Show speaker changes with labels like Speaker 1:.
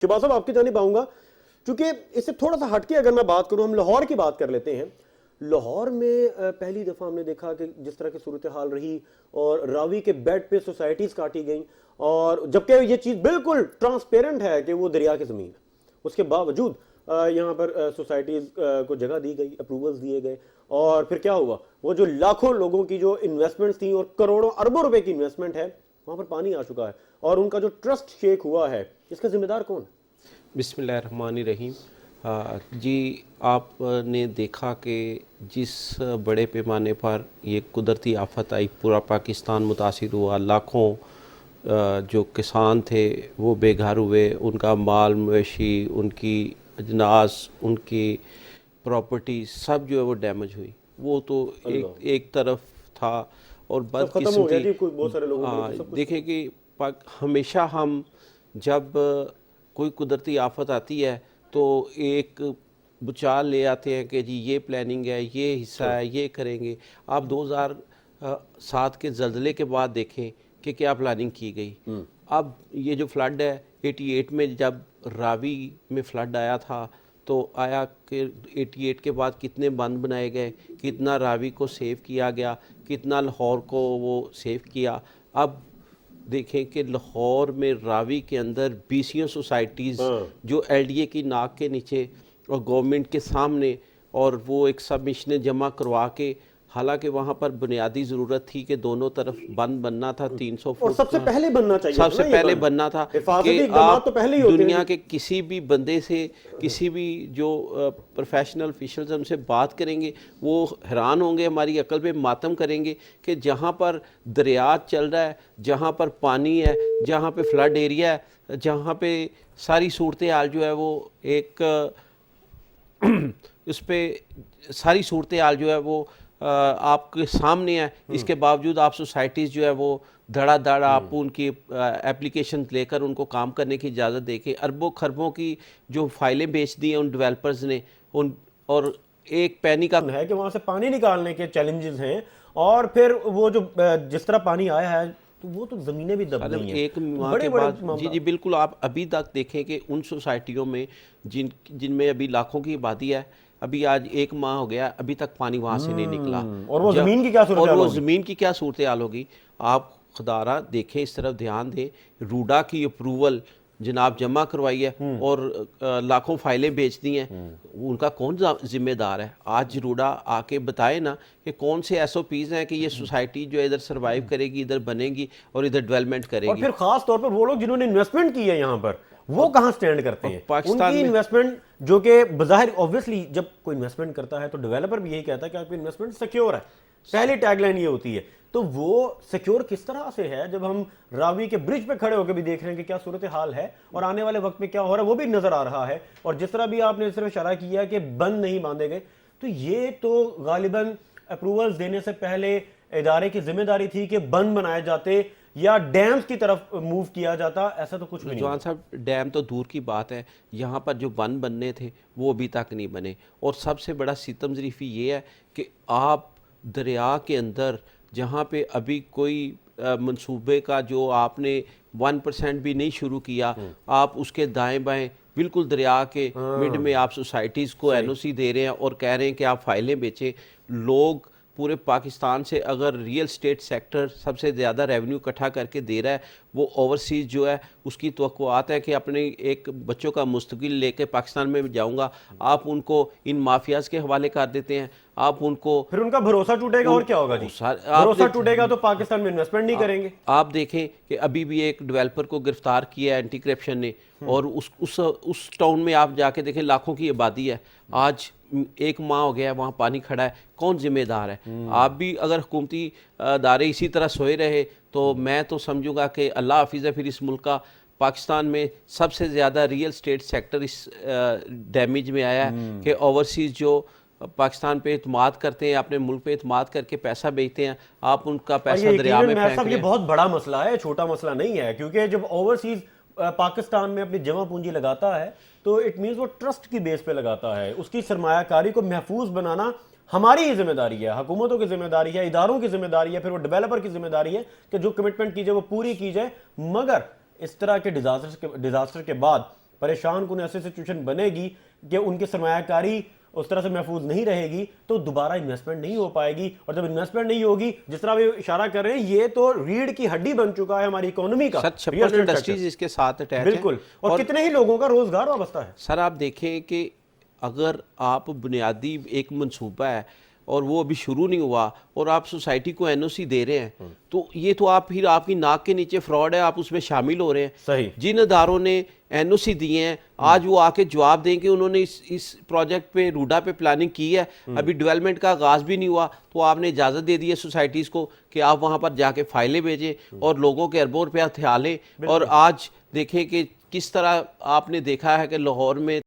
Speaker 1: شہباز صاحب آپ کی جانب آؤں گا، چونکہ اس سے تھوڑا سا ہٹ کے اگر میں بات کروں، ہم لاہور کی بات کر لیتے ہیں. لاہور میں پہلی دفعہ ہم نے دیکھا کہ جس طرح کی صورتحال رہی اور راوی کے بیڈ پہ سوسائٹیز کاٹی گئیں، اور جبکہ یہ چیز بالکل ٹرانسپیرنٹ ہے کہ وہ دریا کی زمین ہے، اس کے باوجود یہاں پر سوسائٹیز کو جگہ دی گئی، اپروولز دیے گئے، اور پھر کیا ہوا؟ وہ جو لاکھوں لوگوں کی جو انویسٹمنٹس تھیں اور کروڑوں اربوں روپے کی انویسٹمنٹ ہے، وہاں پر پانی آ چکا ہے، اور ان کا جو ٹرسٹ شیک ہوا ہے، اس کا ذمہ دار کون؟
Speaker 2: بسم اللہ الرحمن الرحیم. جی آپ نے دیکھا کہ جس بڑے پیمانے پر یہ قدرتی آفت آئی، پورا پاکستان متاثر ہوا، لاکھوں جو کسان تھے وہ بے گھر ہوئے، ان کا مال مویشی، ان کی اجناس، ان کی پراپرٹی سب جو ہے وہ ڈیمیج ہوئی. وہ تو ایک طرف تھا. اور بدقسمتی دیکھیں کہ ہمیشہ ہم جب کوئی قدرتی آفت آتی ہے تو ایک بچال لے آتے ہیں کہ جی یہ پلاننگ ہے، یہ حصہ ہے، یہ کریں گے. آپ 2007 کے زلزلے کے بعد دیکھیں کہ کیا پلاننگ کی گئی. اب یہ جو فلڈ ہے 88 میں، جب راوی میں فلڈ آیا تھا تو آیا کہ 88 کے بعد کتنے بند بنائے گئے، کتنا راوی کو سیو کیا گیا، کتنا لاہور کو وہ سیو کیا. اب دیکھیں کہ لاہور میں راوی کے اندر 20 سوسائٹیز جو ایل ڈی اے کی ناک کے نیچے اور گورنمنٹ کے سامنے، اور وہ ایک سبمیشنیں جمع کروا کے، حالانکہ وہاں پر بنیادی ضرورت تھی کہ دونوں طرف بند بننا تھا 300 فٹ،
Speaker 1: اور سب سے پہلے بننا چاہیے،
Speaker 2: سب سے پہلے بننا تھا کہ آپ دنیا کے کسی بھی بندے سے، کسی بھی جو پروفیشنل آفیشلز ہم سے بات کریں گے وہ حیران ہوں گے، ہماری عقل پہ ماتم کریں گے کہ جہاں پر دریا چل رہا ہے، جہاں پر پانی ہے، جہاں پہ فلڈ ایریا ہے، جہاں پہ ساری صورتحال جو ہے وہ ایک اس پہ ساری صورتحال جو ہے وہ آپ کے سامنے ہے، اس کے باوجود آپ سوسائٹیز جو ہے وہ دھڑا دھڑ آپ ان کی اپلیکیشن لے کر ان کو کام کرنے کی اجازت دے کے اربوں خربوں کی جو فائلیں بیچ دی ہیں ان ڈیولپرز نے. اور ایک پینی کا
Speaker 1: ہے کہ وہاں سے پانی نکالنے کے چیلنجز ہیں، اور پھر وہ جو جس طرح پانی آیا ہے تو وہ تو زمینیں بھی دب گئی ہیں
Speaker 2: ایک ماہ کے بعد. جی جی بالکل. آپ ابھی تک دیکھیں کہ ان سوسائٹیوں میں جن میں ابھی لاکھوں کی آبادی ہے، ابھی آج 1 ماہ ہو گیا، ابھی تک پانی وہاں سے نہیں نکلا.
Speaker 1: اور وہ زمین کی کیا
Speaker 2: صورتحال ہوگی؟ آپ خدارہ دیکھیں، اس طرف دھیان دیں. روڈا کی اپروول جناب جمع کروائی ہے اور لاکھوں فائلیں بیچ دی ہیں، ان کا کون ذمہ دار ہے؟ آج روڈا آ کے بتائے نا کہ کون سے ایس او پیز ہیں کہ یہ سوسائٹی جو ادھر سروائیو کرے گی، ادھر بنے گی اور ادھر ڈیولپمنٹ کرے گی.
Speaker 1: اور پھر خاص طور پر وہ لوگ جنہوں نے انویسٹمنٹ کی ہے یہاں پر، وہ کہاں سٹینڈ کرتے ہیں؟ ان کی انویسٹمنٹ جو کہ بظاہر اوبویسلی جب کوئی انویسٹمنٹ کرتا ہے تو ڈیولپر بھی یہی کہتا ہے کہ آپ کی انویسٹمنٹ سیکیور ہے، پہلی ٹیگ لائن یہ ہوتی ہے. تو وہ سیکیور کس طرح سے ہے جب ہم راوی کے برج پہ کھڑے ہو کے بھی دیکھ رہے ہیں کہ کیا صورتحال ہے اور آنے والے وقت میں کیا ہو رہا ہے وہ بھی نظر آ رہا ہے. اور جس طرح بھی آپ نے صرف اشارہ کیا کہ بند نہیں باندھے گئے، تو یہ تو غالباً اپروولز دینے سے پہلے ادارے کی ذمہ داری تھی کہ بند بنائے جاتے یا ڈیمز کی طرف موو کیا جاتا. ایسا تو کچھ بھی نہیں.
Speaker 2: جوان صاحب ڈیم تو دور کی بات ہے، یہاں پر جو بند بننے تھے وہ ابھی تک نہیں بنے. اور سب سے بڑا ستم ظریفی یہ ہے کہ آپ دریا کے اندر جہاں پہ ابھی کوئی منصوبے کا جو آپ نے 1% بھی نہیں شروع کیا، آپ اس کے دائیں بائیں بالکل دریا کے مڈ میں آپ سوسائٹیز کو این او سی دے رہے ہیں اور کہہ رہے ہیں کہ آپ فائلیں بیچیں. لوگ پورے پاکستان سے اگر ریئل اسٹیٹ سیکٹر سب سے زیادہ ریونیو اکٹھا کر کے دے رہا ہے، وہ اوورسیز جو ہے اس کی توقعات ہے کہ اپنے ایک بچوں کا مستقبل لے کے پاکستان میں جاؤں گا، آپ ان کو ان مافیاز کے حوالے کر دیتے ہیں. آپ ان کو
Speaker 1: پھر ان کا بھروسہ ٹوٹے گا اور کیا ہوگا جی؟ بھروسہ ٹوٹے گا تو پاکستان میں انویسٹمنٹ نہیں کریں گے.
Speaker 2: آپ دیکھیں کہ ابھی بھی ایک ڈیولپر کو گرفتار کیا ہے اینٹی کرپشن نے، اور اس ٹاؤن میں آپ جا کے دیکھیں لاکھوں کی آبادی ہے. آج 1 ماہ ہو گیا ہے وہاں پانی کھڑا ہے، کون ذمہ دار ہے؟ آپ بھی اگر حکومتی ادارے اسی طرح سوئے رہے تو میں تو سمجھوں گا کہ اللہ حافظ ہے پھر اس ملک کا. پاکستان میں سب سے زیادہ ریئل اسٹیٹ سیکٹر اس ڈیمیج میں آیا ہے کہ اوورسیز جو پاکستان پہ اعتماد کرتے ہیں، اپنے ملک پہ اعتماد کر کے پیسہ بیچتے ہیں، آپ ان کا پیسہ دریا میں پھینک رہے ہیں.
Speaker 1: یہ بہت بڑا مسئلہ ہے، چھوٹا مسئلہ نہیں ہے، کیونکہ جب اوورسیز پاکستان میں اپنی جمع پونجی لگاتا ہے تو اٹ مینز وہ ٹرسٹ کی بیس پہ لگاتا ہے. اس کی سرمایہ کاری کو محفوظ بنانا ہماری ہی ذمہ داری ہے، حکومتوں کی ذمہ داری ہے، اداروں کی ذمہ داری ہے، پھر وہ ڈیولپر کی ذمہ داری ہے کہ جو کمٹمنٹ کی جائے وہ پوری کی جائے. مگر اس طرح کے ڈیزاسٹر کے بعد پریشان کن ایسی سچویشن بنے گی کہ ان کی سرمایہ کاری اس طرح سے محفوظ نہیں رہے گی تو دوبارہ انویسٹمنٹ نہیں ہو پائے گی, اور جب انویسٹمنٹ نہیں ہوگی, جس طرح وہ اشارہ کر رہے ہیں, یہ تو ریڑھ کی ہڈی بن چکا ہے ہماری اکانومی کا,
Speaker 2: 56 انڈسٹریز اس کے ساتھ اٹیچ ہیں.
Speaker 1: بالکل, اور کتنے ہی لوگوں کا روزگار وابستہ ہے.
Speaker 2: سر آپ دیکھیں کہ اگر آپ بنیادی ایک منصوبہ ہے اور وہ ابھی شروع نہیں ہوا اور آپ سوسائٹی کو این او سی دے رہے ہیں, تو یہ تو آپ پھر آپ کی ناک کے نیچے فراڈ ہے, آپ اس میں شامل ہو رہے ہیں.
Speaker 1: صحیح.
Speaker 2: جن اداروں نے این او سی دیے ہیں آج وہ آ کے جواب دیں کہ انہوں نے اس پروجیکٹ پہ روڈا پہ پلاننگ کی ہے, ابھی ڈیولپمنٹ کا آغاز بھی نہیں ہوا, تو آپ نے اجازت دے دی ہے سوسائٹیز کو کہ آپ وہاں پر جا کے فائلیں بھیجیں اور لوگوں کے اربوں روپیہ تھا لیں. اور آج دیکھیں کہ کس طرح آپ نے دیکھا ہے کہ لاہور میں